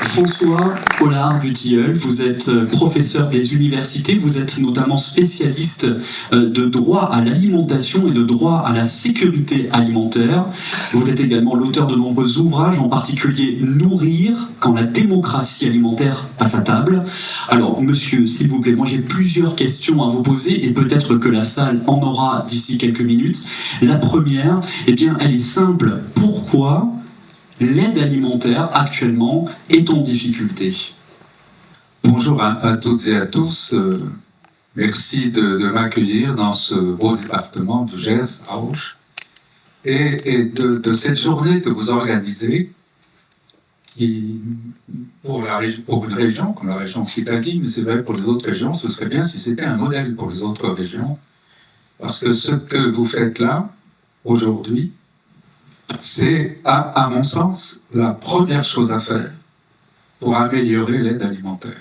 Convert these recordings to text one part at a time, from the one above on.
François Hollard-Dutilleul, vous êtes professeur des universités, vous êtes notamment spécialiste de droit à l'alimentation et de droit à la sécurité alimentaire. Vous êtes également l'auteur de nombreux ouvrages, en particulier Nourrir quand la démocratie alimentaire passe à table. Alors, monsieur, s'il vous plaît, moi j'ai plusieurs questions à vous poser et peut-être que la salle en aura d'ici quelques minutes. La première, eh bien, elle est simple. Pourquoi l'aide alimentaire, actuellement, est en difficulté? Bonjour à toutes et à tous. Merci de m'accueillir dans ce beau département du Gers, à Auch, et de cette journée que vous organisez, qui, pour une région comme la région Occitanie, mais c'est vrai pour les autres régions, ce serait bien si c'était un modèle pour les autres régions, parce que ce que vous faites là, aujourd'hui, c'est, à mon sens, la première chose à faire pour améliorer l'aide alimentaire.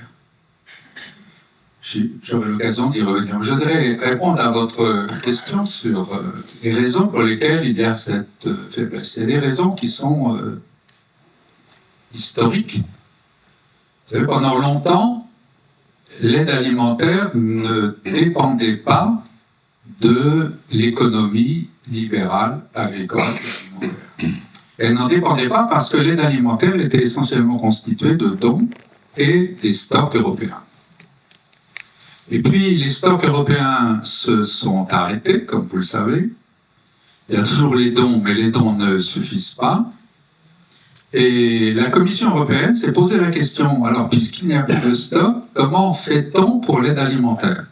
J'aurai l'occasion d'y revenir. Je voudrais répondre à votre question sur les raisons pour lesquelles il y a cette faiblesse. Il y a des raisons qui sont historiques. Vous savez, pendant longtemps, l'aide alimentaire ne dépendait pas de l'économie libérale, agricole et alimentaire. Elle n'en dépendait pas parce que l'aide alimentaire était essentiellement constituée de dons et des stocks européens. Et puis les stocks européens se sont arrêtés, comme vous le savez. Il y a toujours les dons, mais les dons ne suffisent pas. Et la Commission européenne s'est posé la question, alors puisqu'il n'y a plus de stock, comment fait-on pour l'aide alimentaire?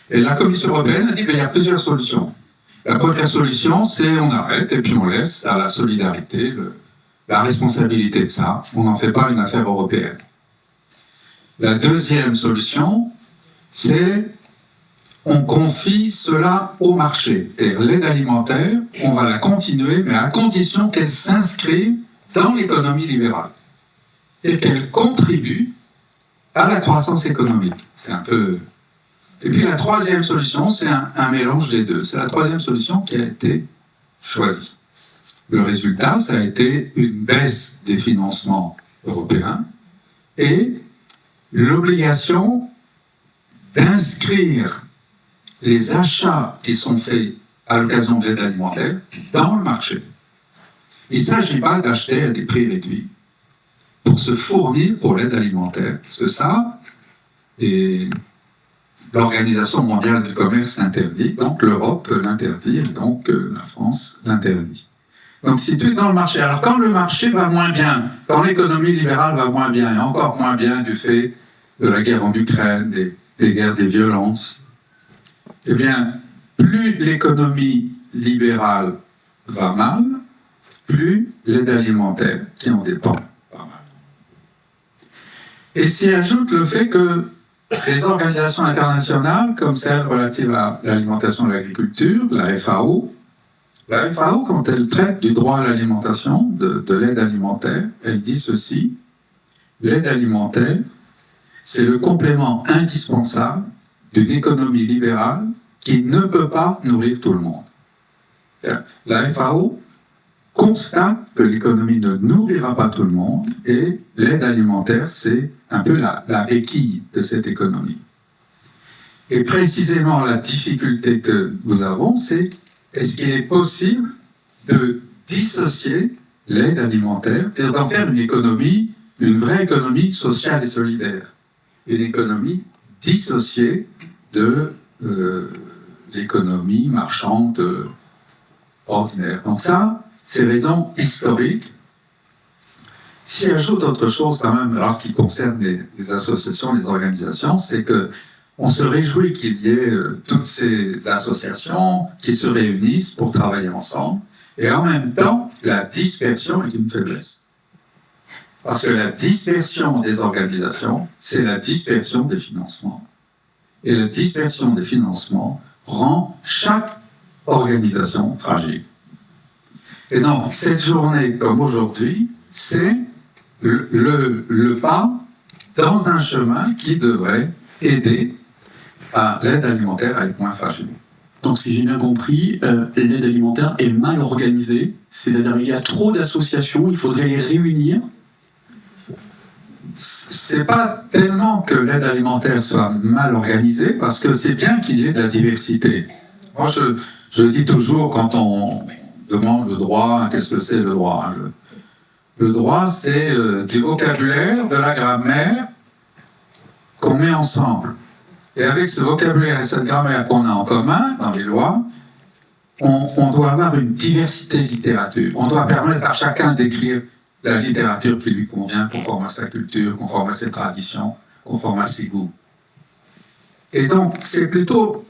Et la Commission européenne a dit, il y a plusieurs solutions. La première solution, c'est on arrête et puis on laisse à la solidarité la responsabilité de ça. On n'en fait pas une affaire européenne. La deuxième solution, c'est on confie cela au marché. C'est-à-dire l'aide alimentaire, on va la continuer, mais à condition qu'elle s'inscrive dans l'économie libérale. Et qu'elle contribue à la croissance économique. C'est un peu... Et puis la troisième solution, c'est un mélange des deux. C'est la troisième solution qui a été choisie. Le résultat, ça a été une baisse des financements européens et l'obligation d'inscrire les achats qui sont faits à l'occasion de l'aide alimentaire dans le marché. Il ne s'agit pas d'acheter à des prix réduits pour se fournir pour l'aide alimentaire, parce que ça, et l'Organisation mondiale du commerce interdit, donc l'Europe l'interdit, et donc la France l'interdit. Donc c'est tout dans le marché. Alors quand le marché va moins bien, quand l'économie libérale va moins bien, et encore moins bien du fait de la guerre en Ukraine, des guerres, des violences, eh bien, plus l'économie libérale va mal, plus l'aide alimentaire qui en dépend va mal. Et s'y ajoute le fait que les organisations internationales, comme celle relative à l'alimentation et l'agriculture, la FAO, quand elle traite du droit à l'alimentation, de l'aide alimentaire, elle dit ceci: l'aide alimentaire, c'est le complément indispensable d'une économie libérale qui ne peut pas nourrir tout le monde. La FAO constate que l'économie ne nourrira pas tout le monde et l'aide alimentaire, c'est un peu la béquille de cette économie. Et précisément, la difficulté que nous avons, c'est est-ce qu'il est possible de dissocier l'aide alimentaire, c'est-à-dire d'en faire une économie, une vraie économie sociale et solidaire, une économie dissociée de l'économie marchande ordinaire. Donc ça, c'est raison historique. S'y ajoute autre chose quand même, alors qui concerne les associations, les organisations, c'est que on se réjouit qu'il y ait toutes ces associations qui se réunissent pour travailler ensemble, et en même temps, la dispersion est une faiblesse. Parce que la dispersion des organisations, c'est la dispersion des financements. Et la dispersion des financements rend chaque organisation fragile. Et donc, cette journée, comme aujourd'hui, c'est le pas dans un chemin qui devrait aider à l'aide alimentaire à être moins fragile. Donc, si j'ai bien compris, l'aide alimentaire est mal organisée, c'est-à-dire qu'il y a trop d'associations, il faudrait les réunir c'est pas tellement que l'aide alimentaire soit mal organisée, parce que c'est bien qu'il y ait de la diversité. Moi, je dis toujours, quand on demande le droit, qu'est-ce que c'est le droit? Le droit, c'est du vocabulaire, de la grammaire qu'on met ensemble. Et avec ce vocabulaire et cette grammaire qu'on a en commun dans les lois, on doit avoir une diversité de littérature. On doit permettre à chacun d'écrire la littérature qui lui convient, conforme à sa culture, conforme à ses traditions, conforme à ses goûts. Et donc, c'est plutôt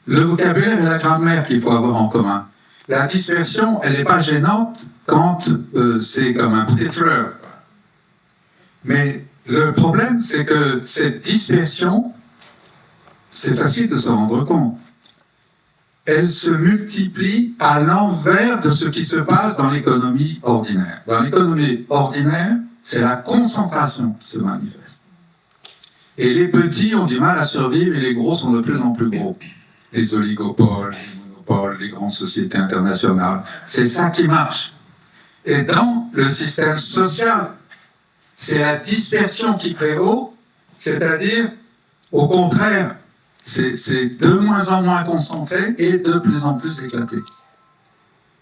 le vocabulaire et la grammaire qu'il faut avoir en commun. La dispersion, elle n'est pas gênante quand c'est comme un bouquet de fleurs. Mais le problème, c'est que cette dispersion, c'est facile de s'en rendre compte. Elle se multiplie à l'envers de ce qui se passe dans l'économie ordinaire. Dans l'économie ordinaire, c'est la concentration qui se manifeste. Et les petits ont du mal à survivre et les gros sont de plus en plus gros. Les oligopoles, les monopoles, les grandes sociétés internationales, c'est ça qui marche. Et dans le système social, c'est la dispersion qui prévaut, c'est-à-dire, au contraire, c'est de moins en moins concentré et de plus en plus éclaté.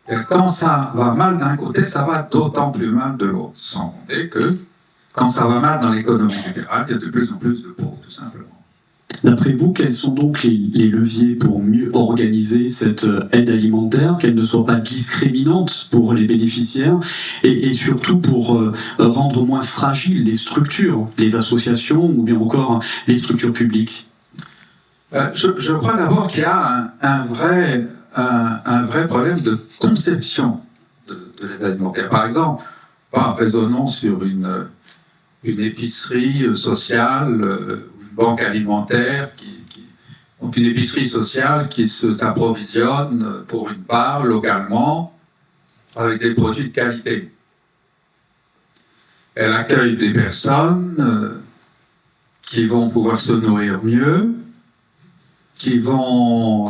Et quand ça va mal d'un côté, ça va d'autant plus mal de l'autre. Sans compter que quand ça va mal dans l'économie libérale, il y a de plus en plus de pauvres, tout simplement. D'après vous, quels sont donc les leviers pour mieux organiser cette aide alimentaire, qu'elle ne soit pas discriminante pour les bénéficiaires et surtout pour rendre moins fragiles les structures, les associations ou bien encore les structures publiques? Je crois d'abord qu'il y a un vrai problème de conception de l'aide alimentaire. Par exemple, raisonnons sur une épicerie sociale, une banque alimentaire, donc une épicerie sociale qui s'approvisionne pour une part localement avec des produits de qualité. Elle accueille des personnes qui vont pouvoir se nourrir mieux,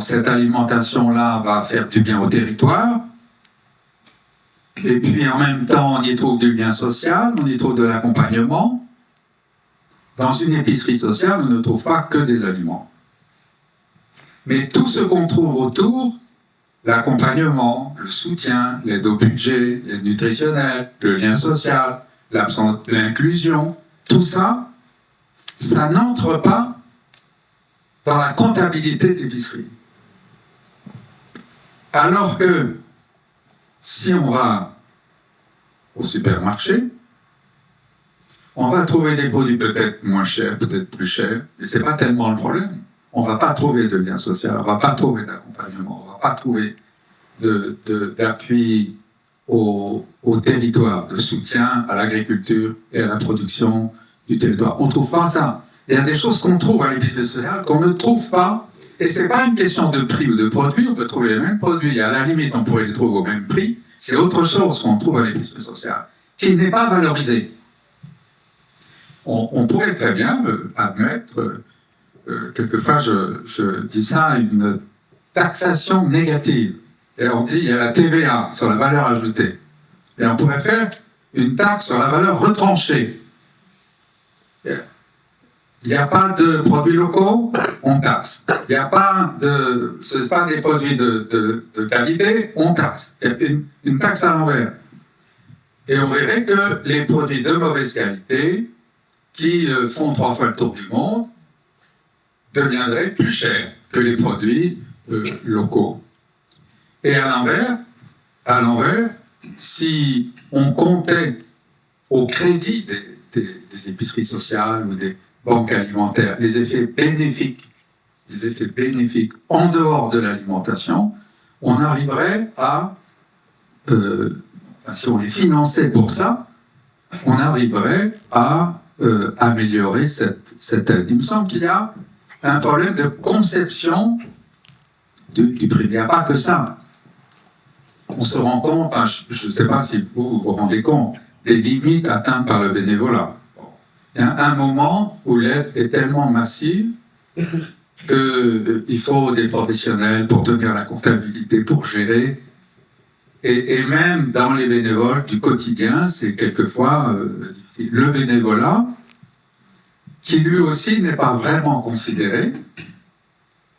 cette alimentation-là va faire du bien au territoire, et puis en même temps on y trouve du lien social, on y trouve de l'accompagnement. Dans une épicerie sociale, on ne trouve pas que des aliments. Mais tout ce qu'on trouve autour, l'accompagnement, le soutien, l'aide au budget, l'aide nutritionnelle, le lien social, l'inclusion, tout ça, ça n'entre pas dans la comptabilité de l'épicerie. Alors que si on va au supermarché, on va trouver des produits peut-être moins chers, peut-être plus chers, et c'est pas tellement le problème. On va pas trouver de lien social, on va pas trouver d'accompagnement, on va pas trouver d'appui au territoire, de soutien à l'agriculture et à la production du territoire. On trouve pas ça. Il y a des choses qu'on trouve à l'épicerie sociale qu'on ne trouve pas, et c'est pas une question de prix ou de produit, on peut trouver les mêmes produits, à la limite on pourrait les trouver au même prix, c'est autre chose qu'on trouve à l'épicerie sociale, qui n'est pas valorisée. On pourrait très bien admettre, quelquefois je dis ça, une taxation négative. Et on dit il y a la TVA sur la valeur ajoutée. Et on pourrait faire une taxe sur la valeur retranchée. Il n'y a pas de produits locaux, on taxe. Il n'y a pas c'est pas des produits de qualité, on taxe. Il y a une taxe à l'envers. Et on verrait que les produits de mauvaise qualité, qui font 3 fois le tour du monde, deviendraient plus chers que les produits locaux. Et à l'envers, si on comptait au crédit des épiceries sociales ou des banques alimentaires les effets bénéfiques en dehors de l'alimentation, on arriverait à, si on les finançait pour ça, on arriverait à améliorer cette aide. Il me semble qu'il y a un problème de conception du privé. Il n'y a pas que ça. On se rend compte, je ne sais pas si vous vous rendez compte, des limites atteintes par le bénévolat. Il y a un moment où l'aide est tellement massive qu'il faut des professionnels pour tenir la comptabilité, pour gérer. Et même dans les bénévoles du quotidien, c'est quelquefois difficile. Le bénévolat, qui lui aussi n'est pas vraiment considéré.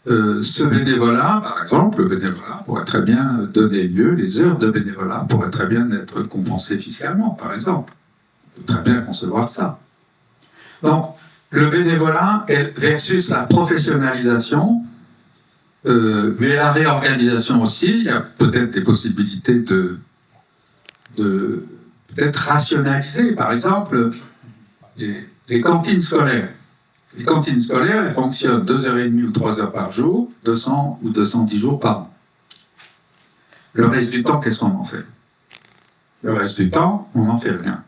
Ce bénévolat, par exemple, le bénévolat pourrait très bien donner lieu, les heures de bénévolat pourraient très bien être compensées fiscalement, par exemple. On peut très bien concevoir ça. Donc, le bénévolat versus la professionnalisation, mais la réorganisation aussi, il y a peut-être des possibilités de peut-être rationaliser, par exemple, les cantines scolaires. Les cantines scolaires, elles fonctionnent 2h30 ou 3 heures par jour, 200 ou 210 jours par an. Le reste du temps, qu'est-ce qu'on en fait? Le reste du temps, on n'en fait rien.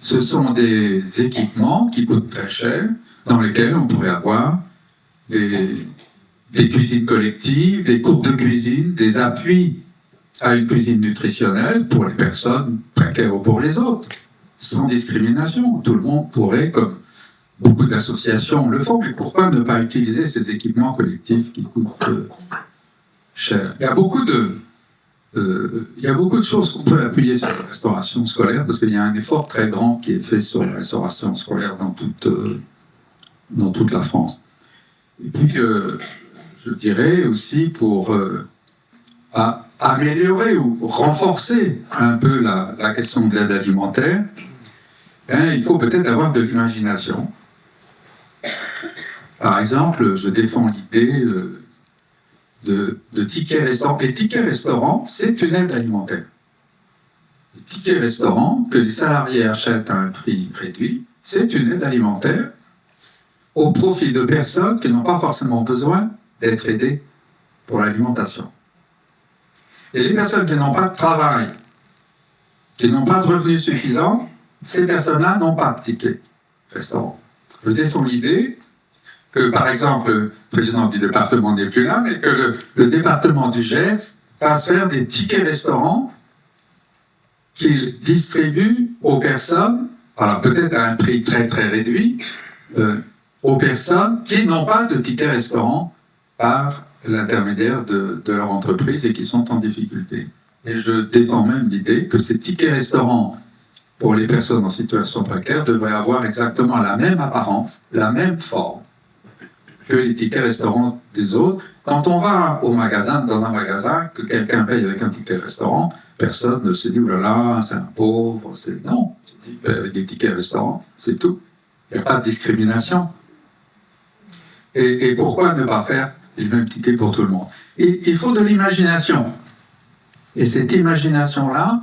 Ce sont des équipements qui coûtent très cher, dans lesquels on pourrait avoir des cuisines collectives, des cours de cuisine, des appuis à une cuisine nutritionnelle pour les personnes précaires ou pour les autres, sans discrimination. Tout le monde pourrait, comme beaucoup d'associations le font, mais pourquoi ne pas utiliser ces équipements collectifs qui coûtent cher? Il y a beaucoup de choses qu'on peut appuyer sur la restauration scolaire, parce qu'il y a un effort très grand qui est fait sur la restauration scolaire dans toute la France. Et puis, je dirais aussi pour améliorer ou renforcer un peu la question de l'aide alimentaire, il faut peut-être avoir de l'imagination. Par exemple, je défends l'idée de tickets restaurants. Les tickets restaurants, c'est une aide alimentaire. Les tickets restaurants que les salariés achètent à un prix réduit, c'est une aide alimentaire au profit de personnes qui n'ont pas forcément besoin d'être aidées pour l'alimentation. Et les personnes qui n'ont pas de travail, qui n'ont pas de revenus suffisants, ces personnes-là n'ont pas de ticket restaurant. Je défends l'idée que, par exemple, le président du département n'est plus là, mais que le département du Gers fasse faire des tickets restaurants qu'il distribue aux personnes, alors peut-être à un prix très très réduit, aux personnes qui n'ont pas de ticket restaurant par l'intermédiaire de leur entreprise et qui sont en difficulté. Et je défends même l'idée que ces tickets restaurants pour les personnes en situation précaire devraient avoir exactement la même apparence, la même forme que les tickets restaurants des autres. Quand on va au magasin, dans un magasin, que quelqu'un paye avec un ticket restaurant, personne ne se dit « oh là là, c'est un pauvre ». Non, il paye avec des tickets restaurants, c'est tout. Il n'y a pas de discrimination. Et pourquoi ne pas faire les mêmes tickets pour tout le monde? Et il faut de l'imagination. Et cette imagination-là,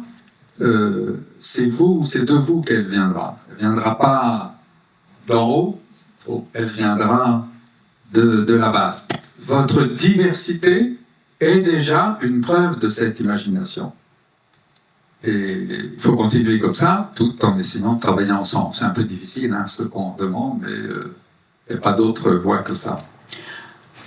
c'est de vous qu'elle viendra. Elle ne viendra pas d'en haut, elle viendra de la base. Votre diversité est déjà une preuve de cette imagination. Et il faut continuer comme ça, tout en essayant de travailler ensemble. C'est un peu difficile, ce qu'on demande, mais il n'y a pas d'autre voie que ça.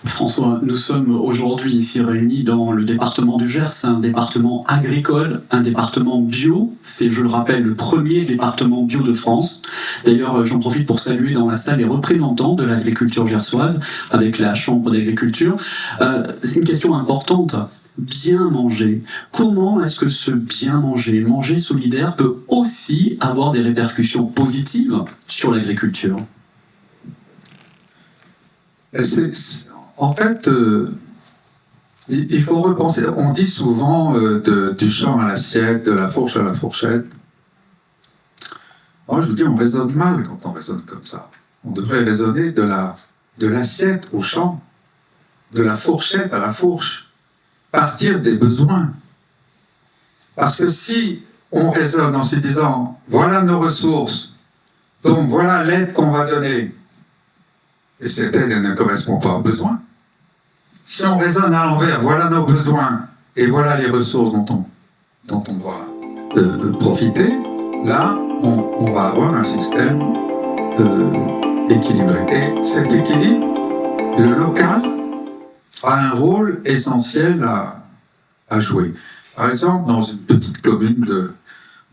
François, nous sommes aujourd'hui ici réunis dans le département du Gers, un département agricole, un département bio. C'est, je le rappelle, le premier département bio de France. D'ailleurs, j'en profite pour saluer dans la salle les représentants de l'agriculture gersoise avec la Chambre d'agriculture. C'est une question importante. Bien manger. Comment est-ce que ce bien manger, manger solidaire, peut aussi avoir des répercussions positives sur l'agriculture? En fait, il faut repenser. On dit souvent du champ à l'assiette, de la fourche à la fourchette. Moi, je vous dis, on raisonne mal quand on raisonne comme ça. On devrait raisonner de l'assiette au champ, de la fourchette à la fourche, partir des besoins. Parce que si on raisonne en se disant, voilà nos ressources, donc voilà l'aide qu'on va donner, et cette aide, elle ne correspond pas aux besoins. Si on raisonne à l'envers, voilà nos besoins, et voilà les ressources dont on doit profiter, là, on va avoir un système équilibré. Et cet équilibre, le local a un rôle essentiel à jouer. Par exemple, dans une petite commune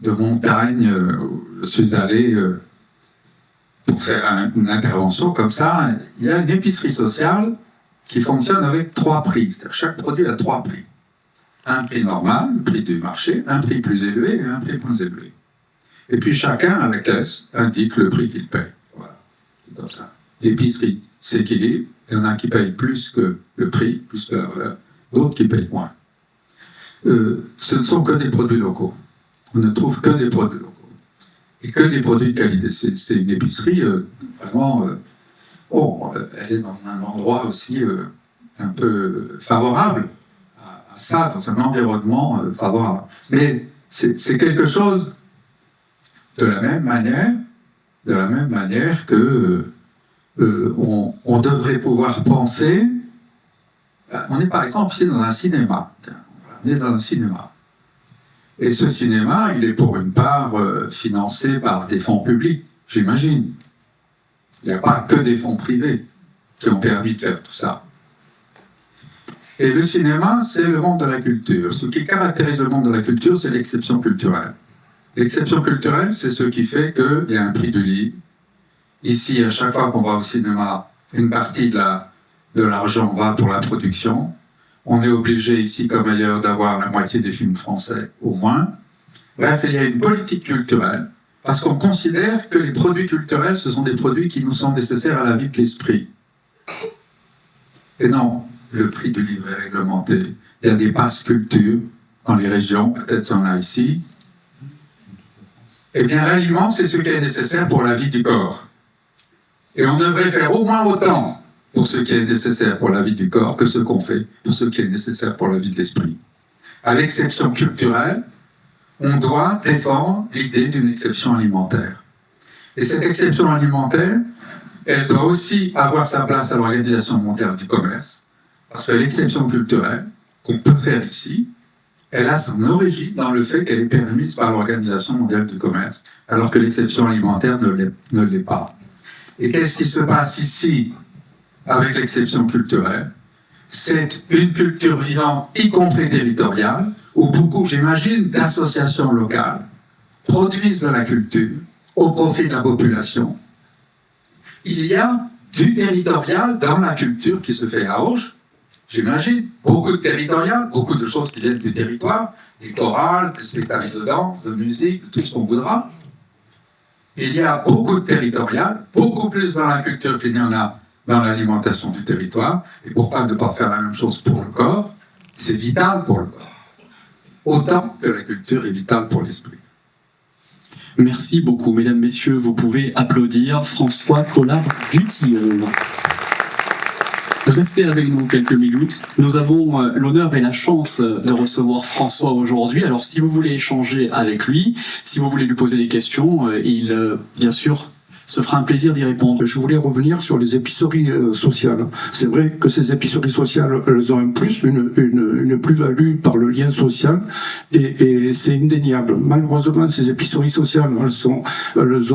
de montagne, où je suis allé pour faire une intervention comme ça, il y a une épicerie sociale qui fonctionne avec 3 prix. C'est-à-dire chaque produit a 3 prix. Un prix normal, le prix du marché, un prix plus élevé et un prix moins élevé. Et puis chacun, à la caisse, indique le prix qu'il paie. Voilà. comme ça. L'épicerie s'équilibre, il y en a qui payent plus que le prix, plus que la valeur, d'autres qui payent moins. Ce ne sont que des produits locaux. On ne trouve que des produits locaux. Et que des produits de qualité. C'est une épicerie vraiment... elle est dans un endroit aussi un peu favorable à ça, dans un environnement favorable. Mais c'est quelque chose de la même manière que on devrait pouvoir penser. On est par exemple ici dans un cinéma. On est dans un cinéma. Et ce cinéma, il est pour une part financé par des fonds publics, j'imagine. Il n'y a pas que des fonds privés qui ont permis de faire tout ça. Et le cinéma, c'est le monde de la culture. Ce qui caractérise le monde de la culture, c'est l'exception culturelle. L'exception culturelle, c'est ce qui fait qu'il y a un prix du livre. Ici, à chaque fois qu'on va au cinéma, une partie de l'argent va pour la production. On est obligé ici comme ailleurs d'avoir la moitié des films français au moins. Bref, il y a une politique culturelle parce qu'on considère que les produits culturels, ce sont des produits qui nous sont nécessaires à la vie de l'esprit. Et non, le prix du livre est réglementé. Il y a des passes culture dans les régions, peut-être il y en a ici. Eh bien, l'aliment, c'est ce qui est nécessaire pour la vie du corps. Et on devrait faire au moins autant pour ce qui est nécessaire pour la vie du corps que ce qu'on fait pour ce qui est nécessaire pour la vie de l'esprit. À l'exception culturelle, on doit défendre l'idée d'une exception alimentaire. Et cette exception alimentaire, elle doit aussi avoir sa place à l'Organisation mondiale du commerce, parce que l'exception culturelle qu'on peut faire ici, elle a son origine dans le fait qu'elle est permise par l'Organisation mondiale du commerce, alors que l'exception alimentaire ne l'est pas. Et qu'est-ce qui se passe ici avec l'exception culturelle? C'est une culture vivante, y compris territoriale, où beaucoup, j'imagine, d'associations locales produisent de la culture au profit de la population. Il y a du territorial dans la culture qui se fait à Auch, j'imagine, beaucoup de territorial, beaucoup de choses qui viennent du territoire, des chorales, des spectacles de danse, de musique, de tout ce qu'on voudra. Il y a beaucoup de territorial, beaucoup plus dans la culture qu'il y en a dans l'alimentation du territoire. Et pourquoi ne pas faire la même chose pour le corps? C'est vital pour le corps. Autant que la culture est vitale pour l'esprit. Merci beaucoup, mesdames, messieurs. Vous pouvez applaudir François Collard-Dutilleul. Restez avec nous quelques minutes. Nous avons l'honneur et la chance de recevoir François aujourd'hui. Alors, si vous voulez échanger avec lui, si vous voulez lui poser des questions, il, bien sûr, se fera un plaisir d'y répondre. Je voulais revenir sur les épiceries sociales. C'est vrai que ces épiceries sociales, elles ont un plus, une plus-value par le lien social, et c'est indéniable. Malheureusement, ces épiceries sociales, elles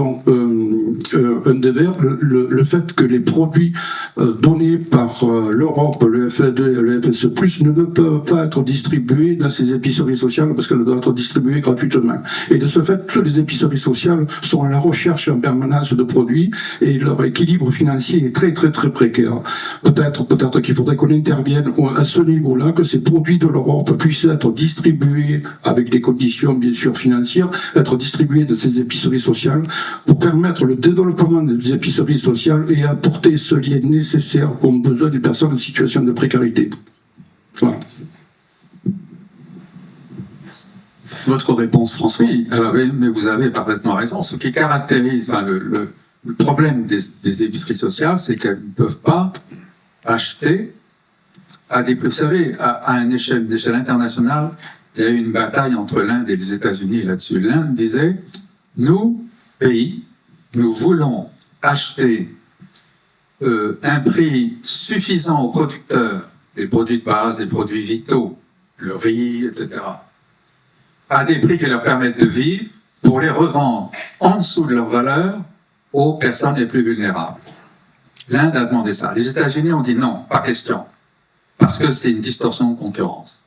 ont un dévers, le fait que les produits donnés par l'Europe, le FE2 et le FSE+, ne peuvent pas être distribués dans ces épiceries sociales parce qu'elles doivent être distribuées gratuitement. Et de ce fait, toutes les épiceries sociales sont à la recherche en permanence de produits et leur équilibre financier est très très très précaire. Peut-être qu'il faudrait qu'on intervienne à ce niveau-là, que ces produits de l'Europe puissent être distribués avec des conditions bien sûr financières, être distribués de ces épiceries sociales pour permettre le développement des épiceries sociales et apporter ce lien nécessaire qu'ont besoin des personnes en situation de précarité. Voilà. Votre réponse, François? Oui, mais vous avez parfaitement raison. Ce qui caractérise le problème des épiceries sociales, c'est qu'elles ne peuvent pas acheter à des prix. Vous savez, à une échelle internationale, il y a eu une bataille entre l'Inde et les États-Unis là-dessus. L'Inde disait, nous, pays, nous voulons acheter un prix suffisant aux producteurs, des produits de base, des produits vitaux, le riz, etc., à des prix qui leur permettent de vivre, pour les revendre en dessous de leur valeur aux personnes les plus vulnérables. L'Inde a demandé ça. Les États-Unis ont dit non, pas question, parce que c'est une distorsion de concurrence.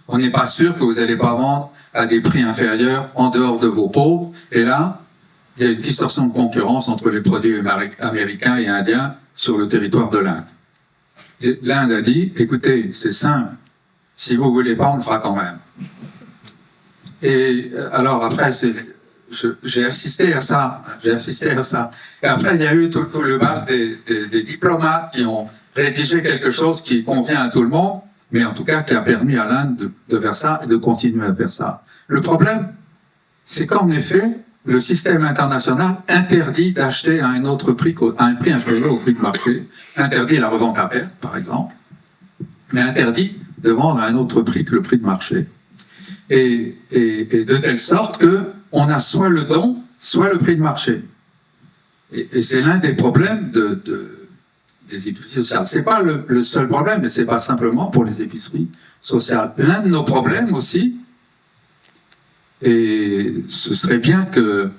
On n'est pas sûr que vous n'allez pas vendre à des prix inférieurs en dehors de vos pauvres, et là, il y a une distorsion de concurrence entre les produits américains et indiens sur le territoire de l'Inde. L'Inde a dit, écoutez, c'est simple, si vous ne voulez pas, on le fera quand même. Et alors après, j'ai assisté à ça. Et après, il y a eu tout le bal des diplomates qui ont rédigé quelque chose qui convient à tout le monde, mais en tout cas qui a permis à l'Inde de faire ça et de continuer à faire ça. Le problème, c'est qu'en effet, le système international interdit d'acheter à un autre prix, à un prix inférieur au prix de marché, interdit la revente à perte, par exemple, mais interdit de vendre à un autre prix que le prix de marché. Et de telle sorte que on a soit le don, soit le prix de marché. Et c'est l'un des problèmes des épiceries sociales. C'est pas le seul problème, mais c'est pas simplement pour les épiceries sociales. L'un de nos problèmes aussi, et ce serait bien que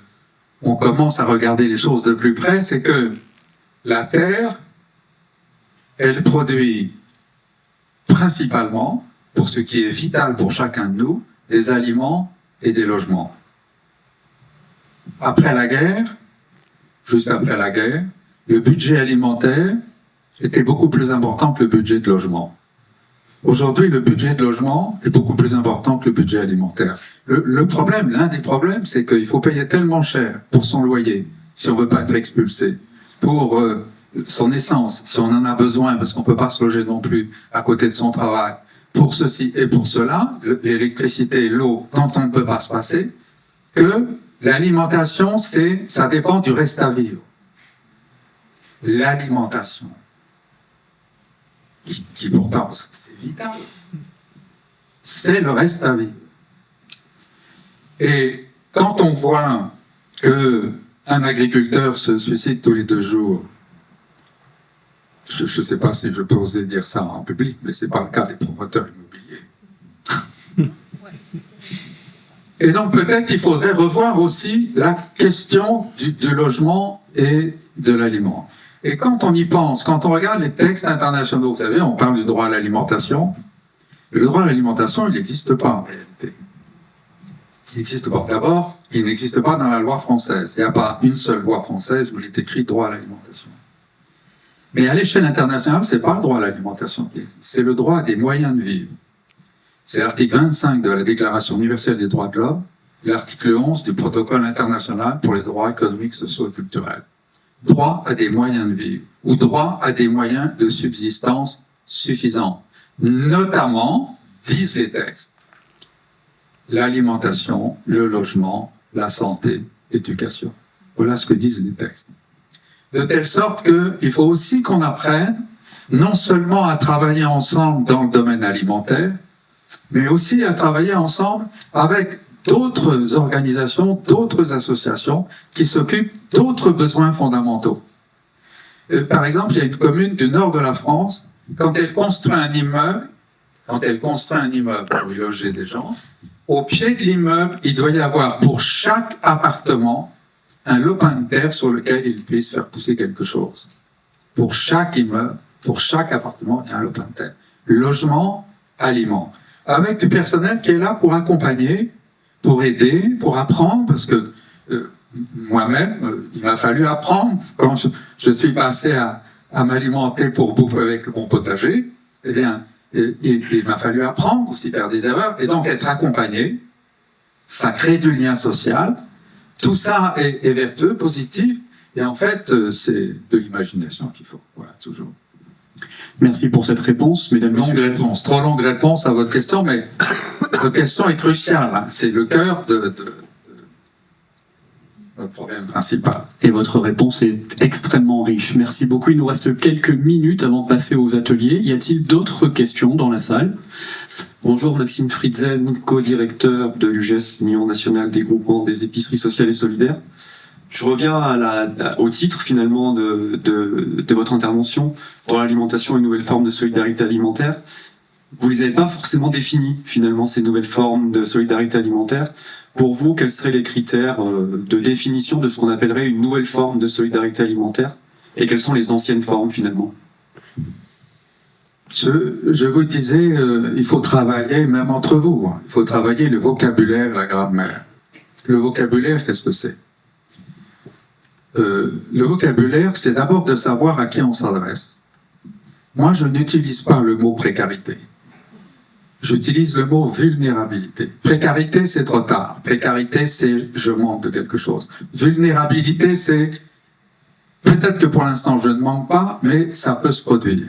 on commence à regarder les choses de plus près, c'est que la terre, elle produit principalement, pour ce qui est vital pour chacun de nous, des aliments et des logements. Après la guerre, juste après la guerre, le budget alimentaire était beaucoup plus important que le budget de logement. Aujourd'hui, le budget de logement est beaucoup plus important que le budget alimentaire. Le problème, l'un des problèmes, c'est qu'il faut payer tellement cher pour son loyer, si on veut pas être expulsé, pour son essence, si on en a besoin, parce qu'on peut pas se loger non plus à côté de son travail, pour ceci et pour cela, l'électricité et l'eau dont on ne peut pas se passer, que l'alimentation, ça dépend du reste à vivre. L'alimentation, qui pourtant, c'est vital, c'est le reste à vivre. Et quand on voit qu'un agriculteur se suicide tous les 2 jours, je ne sais pas si je peux oser dire ça en public, mais ce n'est pas le cas des promoteurs immobiliers. Et donc peut-être qu'il faudrait revoir aussi la question du logement et de l'aliment. Et quand on y pense, quand on regarde les textes internationaux, vous savez, on parle du droit à l'alimentation. Le droit à l'alimentation, il n'existe pas en réalité. Il n'existe pas. D'abord, il n'existe pas dans la loi française. Il n'y a pas une seule loi française où il est écrit droit à l'alimentation. Mais à l'échelle internationale, c'est pas le droit à l'alimentation qui existe, c'est le droit à des moyens de vivre. C'est l'article 25 de la Déclaration universelle des droits de l'homme et l'article 11 du protocole international pour les droits économiques, sociaux et culturels. Droit à des moyens de vivre, ou droit à des moyens de subsistance suffisants. Notamment, disent les textes, l'alimentation, le logement, la santé, l'éducation. Voilà ce que disent les textes. De telle sorte qu'il faut aussi qu'on apprenne non seulement à travailler ensemble dans le domaine alimentaire, mais aussi à travailler ensemble avec d'autres organisations, d'autres associations qui s'occupent d'autres besoins fondamentaux. Par exemple, il y a une commune du nord de la France, quand elle construit un immeuble pour y loger des gens, au pied de l'immeuble, il doit y avoir pour chaque appartement un lopin de terre sur lequel ils puissent faire pousser quelque chose. Pour chaque immeuble, pour chaque appartement, il y a un lopin de terre. Logement, aliments. Avec du personnel qui est là pour accompagner, pour aider, pour apprendre, parce que moi-même, il m'a fallu apprendre. Quand je suis passé à m'alimenter pour bouffer avec mon potager, eh bien, il m'a fallu apprendre aussi, faire des erreurs, et donc être accompagné. Ça crée du lien social. Tout ça est vertueux, positif, et en fait, c'est de l'imagination qu'il faut. Voilà, toujours. Merci pour cette réponse, mesdames et messieurs. Trop longue réponse à votre question, mais votre question est cruciale. Hein. C'est le cœur de notre problème principal. Et votre réponse est extrêmement riche. Merci beaucoup. Il nous reste quelques minutes avant de passer aux ateliers. Y a-t-il d'autres questions dans la salle ? Bonjour, Maxime Fritzen, co-directeur de l'UGES, l'Union nationale des groupements des épiceries sociales et solidaires. Je reviens au titre finalement de votre intervention dans l'alimentation et une nouvelle forme de solidarité alimentaire. Vous les avez pas forcément définies finalement ces nouvelles formes de solidarité alimentaire. Pour vous, quels seraient les critères de définition de ce qu'on appellerait une nouvelle forme de solidarité alimentaire et quelles sont les anciennes formes finalement ? Je vous disais, il faut travailler, même entre vous, hein, il faut travailler le vocabulaire, la grammaire. Le vocabulaire, qu'est-ce que c'est ? Le vocabulaire, c'est d'abord de savoir à qui on s'adresse. Moi, je n'utilise pas le mot précarité. j'utilise le mot vulnérabilité. Précarité, c'est trop tard. Précarité, c'est je manque de quelque chose. Vulnérabilité, c'est peut-être que pour l'instant je ne manque pas, mais ça peut se produire.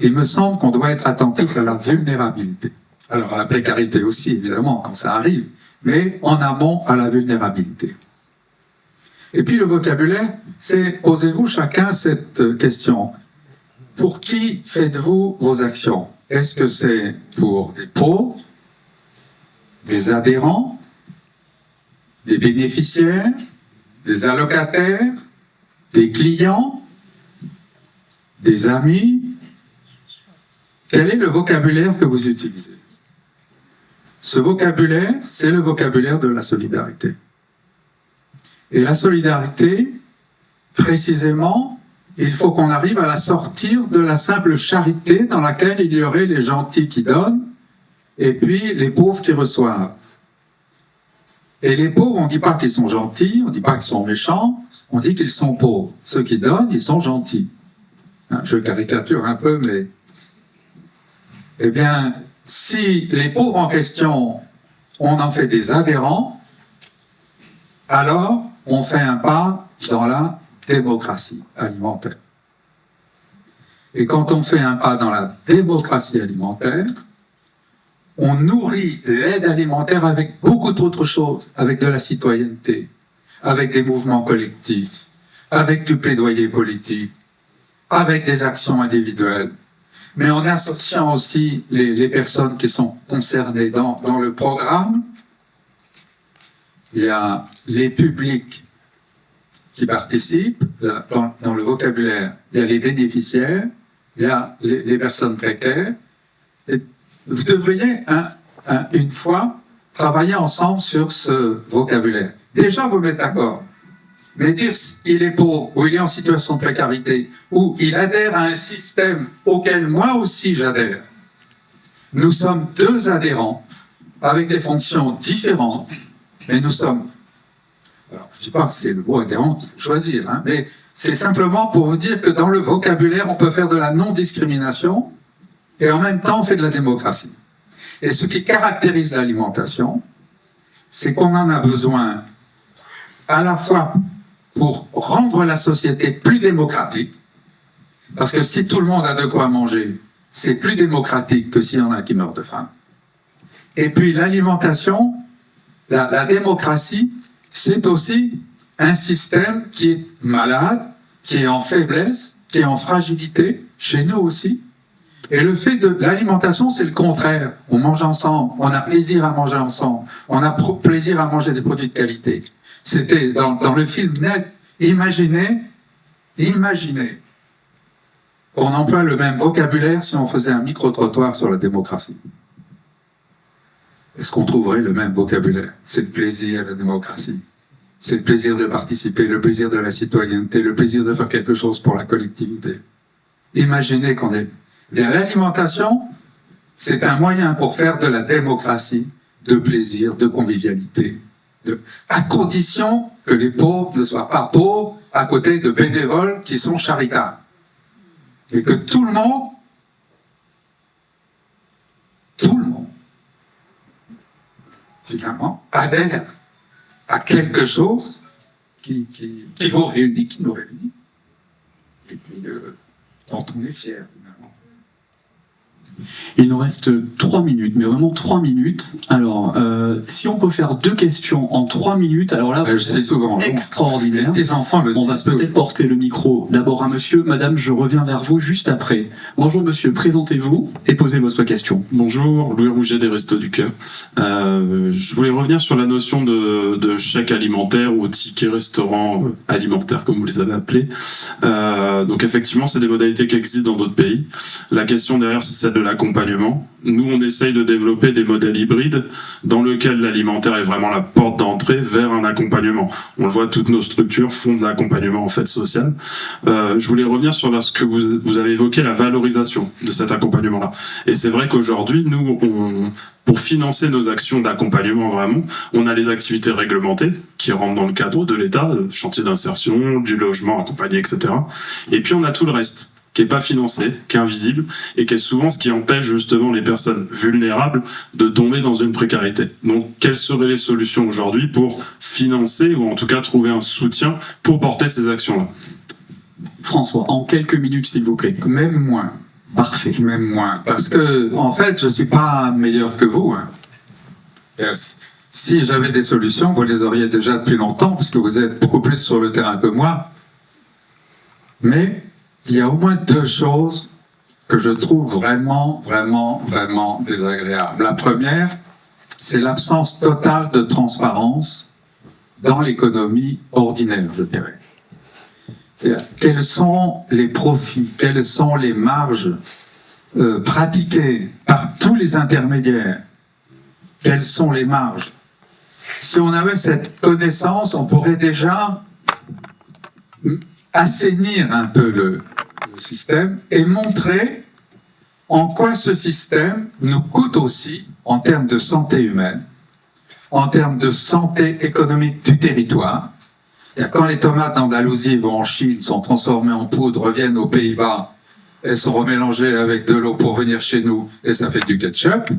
Il me semble qu'on doit être attentif à la vulnérabilité. Alors à la précarité aussi, évidemment, quand ça arrive, mais en amont à la vulnérabilité. Et puis le vocabulaire, c'est, posez-vous chacun cette question. Pour qui faites-vous vos actions? Est-ce que c'est pour des pauvres, des adhérents, des bénéficiaires, des allocataires, des clients, des amis? Quel est le vocabulaire que vous utilisez? Ce vocabulaire, c'est le vocabulaire de la solidarité. Et la solidarité, précisément, il faut qu'on arrive à la sortir de la simple charité dans laquelle il y aurait les gentils qui donnent et puis les pauvres qui reçoivent. Et les pauvres, on ne dit pas qu'ils sont gentils, on ne dit pas qu'ils sont méchants, on dit qu'ils sont pauvres. Ceux qui donnent, ils sont gentils. Hein, je caricature un peu, mais... Eh bien, si les pauvres en question, on en fait des adhérents, alors on fait un pas dans la démocratie alimentaire. Et quand on fait un pas dans la démocratie alimentaire, on nourrit l'aide alimentaire avec beaucoup d'autres choses, avec de la citoyenneté, avec des mouvements collectifs, avec du plaidoyer politique, avec des actions individuelles, mais en associant aussi les personnes qui sont concernées dans le programme. Il y a les publics qui participent dans le vocabulaire. Il y a les bénéficiaires, il y a les personnes précaires. Et vous devriez, une fois, travailler ensemble sur ce vocabulaire. Déjà, vous mettre d'accord. Mais dire il est pauvre, ou il est en situation de précarité, ou il adhère à un système auquel moi aussi j'adhère. Nous sommes deux adhérents, avec des fonctions différentes, mais nous sommes... Alors, je ne dis pas que c'est le mot adhérent qu'il faut choisir, hein, mais c'est simplement pour vous dire que dans le vocabulaire, on peut faire de la non-discrimination, et en même temps, on fait de la démocratie. Et ce qui caractérise l'alimentation, c'est qu'on en a besoin à la fois pour rendre la société plus démocratique, parce que si tout le monde a de quoi manger, c'est plus démocratique que s'il y en a qui meurent de faim. Et puis l'alimentation, la démocratie, c'est aussi un système qui est malade, qui est en faiblesse, qui est en fragilité, chez nous aussi. Et le fait de l'alimentation, c'est le contraire. On mange ensemble, on a plaisir à manger ensemble, on a plaisir à manger des produits de qualité. C'était dans le film Net, imaginez qu'on emploie le même vocabulaire si on faisait un micro-trottoir sur la démocratie. Est-ce qu'on trouverait le même vocabulaire? C'est le plaisir, la démocratie. C'est le plaisir de participer, le plaisir de la citoyenneté, le plaisir de faire quelque chose pour la collectivité. Imaginez qu'on est... Bien, l'alimentation, c'est un moyen pour faire de la démocratie, de plaisir, de convivialité, à condition que les pauvres ne soient pas pauvres à côté de bénévoles qui sont charitables. Et que tout le monde, finalement, adhère à quelque chose qui vous réunit, qui nous réunit, et puis dont on est fier, finalement. Il nous reste 3 minutes, mais vraiment 3 minutes. Alors, si on peut faire 2 questions en 3 minutes, alors là, c'est souvent extraordinaire. Les enfants on va peut-être porter le micro d'abord à monsieur. Madame, je reviens vers vous juste après. Bonjour monsieur, présentez-vous et posez votre question. Bonjour, Louis Rouget des Restos du Cœur. Je voulais revenir sur la notion de chèque alimentaire ou ticket restaurant alimentaire, comme vous les avez appelés. Donc effectivement, c'est des modalités qui existent dans d'autres pays. La question derrière, c'est celle de l'accompagnement. Nous, on essaye de développer des modèles hybrides dans lesquels l'alimentaire est vraiment la porte d'entrée vers un accompagnement. On le voit, toutes nos structures font de l'accompagnement en fait social. Je voulais revenir sur ce que vous avez évoqué, la valorisation de cet accompagnement-là. Et c'est vrai qu'aujourd'hui, nous, pour financer nos actions d'accompagnement vraiment, on a les activités réglementées qui rentrent dans le cadre de l'État, chantier d'insertion, du logement accompagné, etc. Et puis on a tout le reste. qui est pas financé, qui est invisible, et qui est souvent ce qui empêche justement les personnes vulnérables de tomber dans une précarité. Donc, quelles seraient les solutions aujourd'hui pour financer, ou en tout cas trouver un soutien pour porter ces actions-là? François, en quelques minutes, s'il vous plaît. Même moins. Parfait. Même moins. Parce que, en fait, je suis pas meilleur que vous. Hein. Yes. Si j'avais des solutions, vous les auriez déjà depuis longtemps, parce que vous êtes beaucoup plus sur le terrain que moi. Mais il y a au moins deux choses que je trouve vraiment, vraiment, vraiment désagréables. La première, c'est l'absence totale de transparence dans l'économie ordinaire, je dirais. Quels sont les profits, quelles sont les marges pratiquées par tous les intermédiaires? Quelles sont les marges? Si on avait cette connaissance, on pourrait déjà assainir un peu le système et montrer en quoi ce système nous coûte aussi en termes de santé humaine, en termes de santé économique du territoire. Quand les tomates d'Andalousie vont en Chine, sont transformées en poudre, reviennent aux Pays-Bas, elles sont remélangées avec de l'eau pour venir chez nous et ça fait du ketchup,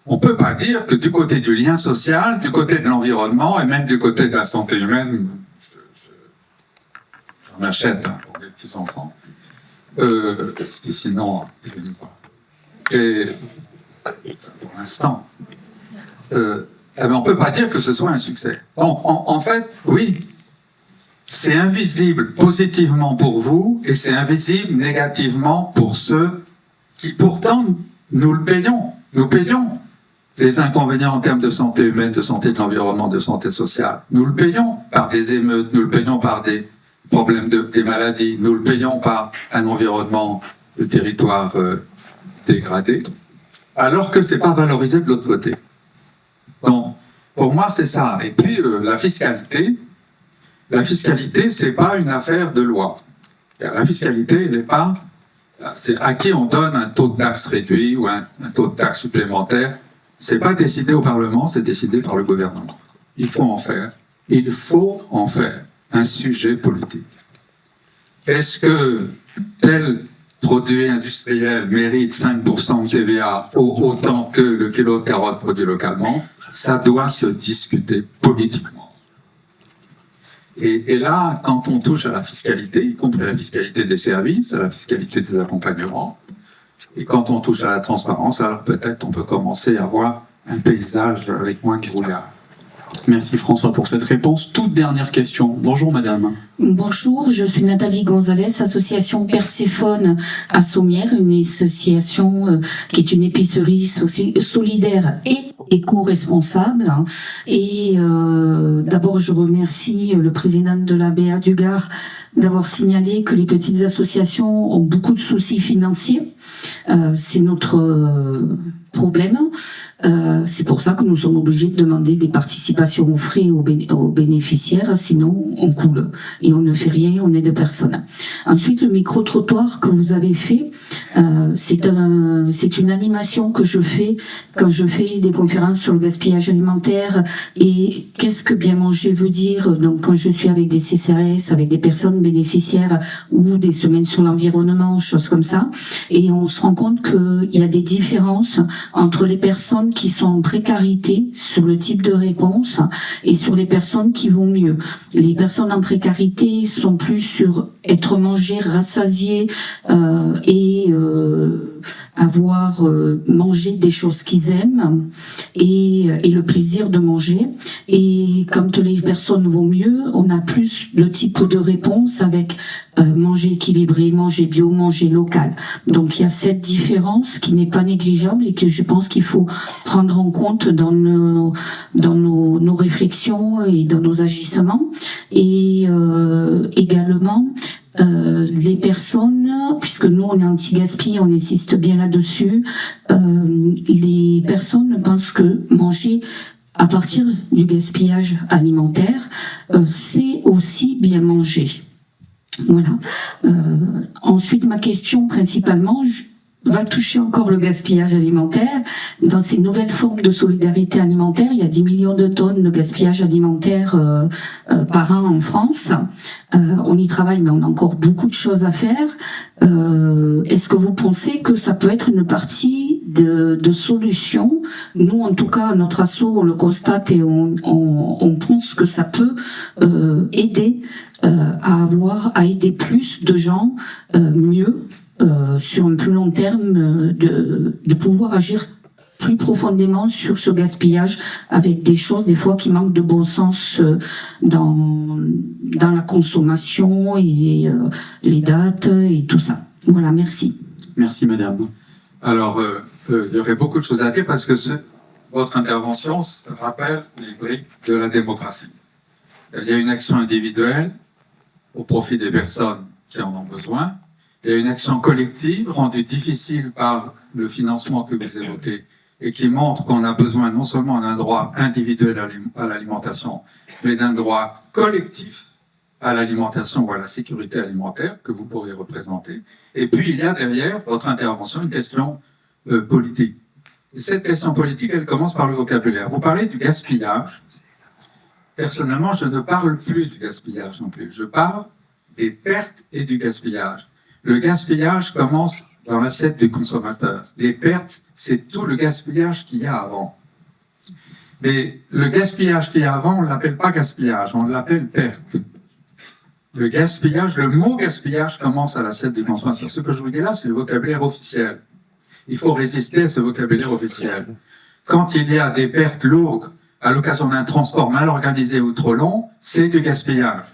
on ne peut pas dire que du côté du lien social, du côté de l'environnement et même du côté de la santé humaine, j'en achète pour les petits-enfants, parce que sinon, ils n'aiment pas. Et pour l'instant, on ne peut pas dire que ce soit un succès. Donc, en fait, oui, c'est invisible positivement pour vous et c'est invisible négativement pour ceux qui, pourtant, nous le payons. Nous payons les inconvénients en termes de santé humaine, de santé de l'environnement, de santé sociale. Nous le payons par des émeutes, nous le payons par des problèmes des maladies, nous le payons par un environnement de territoire dégradé, alors que c'est pas valorisé de l'autre côté. Donc, pour moi, c'est ça. Et puis, la fiscalité, c'est pas une affaire de loi. La fiscalité, elle n'est pas... C'est à qui on donne un taux de taxe réduit ou un taux de taxe supplémentaire. C'est pas décidé au Parlement, c'est décidé par le gouvernement. Il faut en faire un sujet politique. Est-ce que tel produit industriel mérite 5% de TVA autant que le kilo de carottes produit localement? Ça doit se discuter politiquement. Et là, quand on touche à la fiscalité, y compris à la fiscalité des services, à la fiscalité des accompagnements, et quand on touche à la transparence, alors peut-être on peut commencer à voir un paysage avec moins de brouillard. Merci François pour cette réponse. Toute dernière question. Bonjour madame. Bonjour, je suis Nathalie Gonzalez, association Perséphone à Sommières, une association qui est une épicerie solidaire et éco-responsable. Et d'abord, je remercie le président de la BA du Gard d'avoir signalé que les petites associations ont beaucoup de soucis financiers. C'est notre problème. C'est pour ça que nous sommes obligés de demander des participations aux frais aux bénéficiaires, sinon on coule et on ne fait rien, on aide personne. Ensuite, le micro-trottoir que vous avez fait, c'est une animation que je fais quand je fais des conférences sur le gaspillage alimentaire et qu'est-ce que bien manger veut dire. Donc quand je suis avec des CCAS, avec des personnes bénéficiaires ou des semaines sur l'environnement, choses comme ça, et on se rend compte qu'il y a des différences entre les personnes qui sont en précarité sur le type de réponse et sur les personnes qui vont mieux. Les personnes en précarité sont plus sur être mangées, rassasiées et avoir mangé des choses qu'ils aiment et le plaisir de manger. Et quand les personnes vont mieux, on a plus le type de réponse avec manger équilibré, manger bio, manger local. Donc il y a cette différence qui n'est pas négligeable et que je pense qu'il faut prendre en compte dans nos réflexions et dans nos agissements. Et également les personnes, puisque nous on est anti-gaspi, on insiste bien là-dessus, les personnes pensent que manger à partir du gaspillage alimentaire, c'est aussi bien manger. Voilà. Ensuite, ma question principalement, va toucher encore le gaspillage alimentaire. Dans ces nouvelles formes de solidarité alimentaire, il y a 10 millions de tonnes de gaspillage alimentaire par an en France. On y travaille, mais on a encore beaucoup de choses à faire. Est-ce que vous pensez que ça peut être une partie de solution? Nous, en tout cas, notre asso, on le constate et on pense que ça peut aider à aider plus de gens mieux sur un plus long terme, de pouvoir agir plus profondément sur ce gaspillage avec des choses des fois qui manquent de bon sens dans la consommation et les dates et tout ça. Voilà, merci. Merci madame. Alors, il y aurait beaucoup de choses à dire parce que votre intervention rappelle les briques de la démocratie. Il y a une action individuelle au profit des personnes qui en ont besoin. Il y a une action collective rendue difficile par le financement que vous évoquez et qui montre qu'on a besoin non seulement d'un droit individuel à l'alimentation, mais d'un droit collectif à l'alimentation ou à la sécurité alimentaire que vous pourrez représenter. Et puis, il y a derrière votre intervention une question politique. Et cette question politique, elle commence par le vocabulaire. Vous parlez du gaspillage. Personnellement, je ne parle plus du gaspillage non plus. Je parle des pertes et du gaspillage. Le gaspillage commence dans l'assiette du consommateur. Les pertes, c'est tout le gaspillage qu'il y a avant. Mais le gaspillage qu'il y a avant, on ne l'appelle pas gaspillage, on l'appelle perte. Le gaspillage, le mot gaspillage commence à l'assiette du consommateur. Ce que je vous dis là, c'est le vocabulaire officiel. Il faut résister à ce vocabulaire officiel. Quand il y a des pertes lourdes à l'occasion d'un transport mal organisé ou trop long, c'est du gaspillage.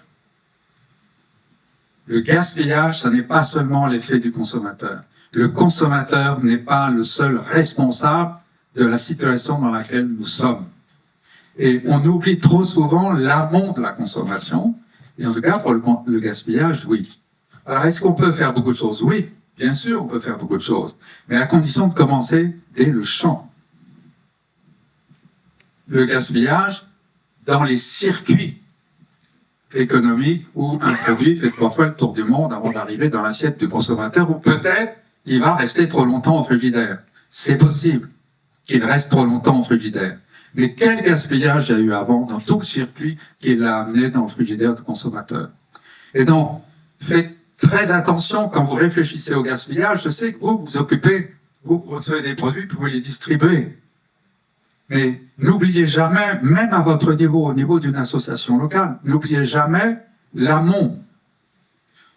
Le gaspillage, ce n'est pas seulement l'effet du consommateur. Le consommateur n'est pas le seul responsable de la situation dans laquelle nous sommes. Et on oublie trop souvent l'amont de la consommation. Et en tout cas, pour le gaspillage, oui. Alors, est-ce qu'on peut faire beaucoup de choses? Oui, bien sûr, on peut faire beaucoup de choses. Mais à condition de commencer dès le champ. Le gaspillage dans les circuits économiques où un produit fait 3 fois le tour du monde avant d'arriver dans l'assiette du consommateur, ou peut-être il va rester trop longtemps au frigidaire. C'est possible qu'il reste trop longtemps au frigidaire. Mais quel gaspillage il y a eu avant dans tout le circuit qui l'a amené dans le frigidaire du consommateur? Et donc, faites très attention quand vous réfléchissez au gaspillage. Je sais que vous occupez, vous recevez des produits puis vous les distribuez. Mais n'oubliez jamais, même à votre niveau, au niveau d'une association locale, n'oubliez jamais l'amont.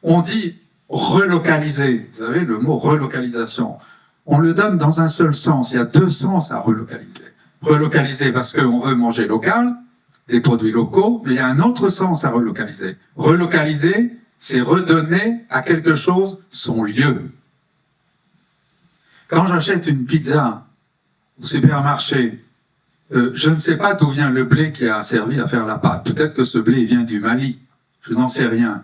On dit relocaliser. Vous savez, le mot relocalisation. On le donne dans un seul sens. Il y a 2 sens à relocaliser. Relocaliser parce qu'on veut manger local, des produits locaux, mais il y a un autre sens à relocaliser. Relocaliser, c'est redonner à quelque chose son lieu. Quand j'achète une pizza au supermarché, je ne sais pas d'où vient le blé qui a servi à faire la pâte. Peut-être que ce blé vient du Mali. Je n'en sais rien.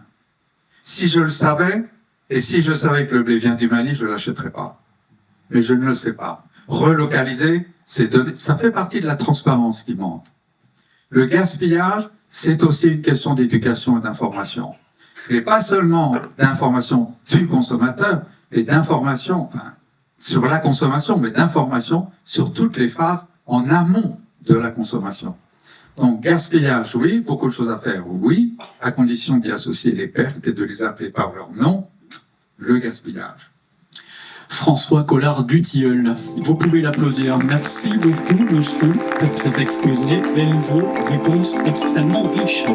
Si je le savais, et si je savais que le blé vient du Mali, je ne l'achèterais pas. Mais je ne le sais pas. Relocaliser, c'est donner, ça fait partie de la transparence qui manque. Le gaspillage, c'est aussi une question d'éducation et d'information. Et pas seulement d'information du consommateur, mais d'information, enfin, sur la consommation, mais d'information sur toutes les phases en amont de la consommation. Donc, gaspillage, oui, beaucoup de choses à faire, oui, à condition d'y associer les pertes et de les appeler par leur nom, le gaspillage. François Collard Dutilleul. Vous pouvez l'applaudir. Merci beaucoup, monsieur, pour cet exposé et vos réponses extrêmement riches.